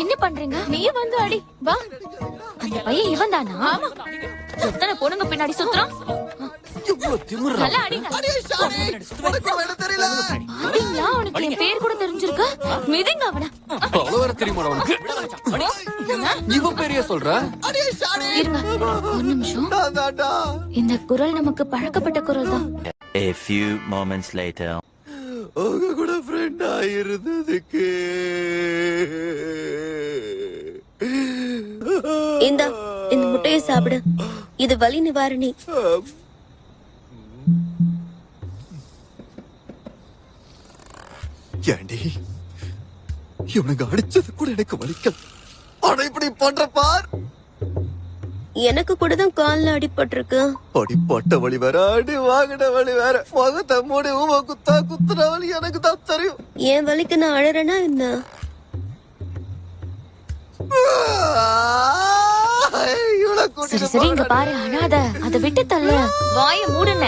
என்ன பண்றீங்க? நீ வந்து அடி வா. அந்த பையன் இவன் தானா? ஆமா. எத்தனை பொண்ணுங்க பின்னாடி சுத்துறான்? நல்லா அடிங்க. பாத்தீங்களா, அவனுக்கு என் பேர் கூட தெரிஞ்சிருக்கு. மிதிங்க அவன. தெரியுமா உனக்கு? இவன் பெரிய சொல்ற? இருங்க ஒரு நிமிஷம். இந்த குரல் நமக்கு பழக்கப்பட்ட குரல் தான். A few moments later. உங்க கூட ஃப்ரெண்டா இருந்ததுக்கு இந்த முட்டையை சாப்பிடு. இது வலி நிவாரணி. ஏண்டி இவனுங்க அடிச்சது கூட எனக்கு வலிக்கல. ஆனா இப்படி பண்ற பார். எனக்கு கூட தான் கால்ல அடிபட்டிருக்கு. அடிப்பட்ட வழி வேற, அடி வாங்கின வழி வேற. முகத்தை மூடி ஊம குத்துற வழி எனக்கு தான் தெரியும். என் வலிக்கு நான் அழறேனா என்ன? சரி சரி, இங்க பாரு, அழாத. அதை விட்டு தள்ளு. வாய மூடுன.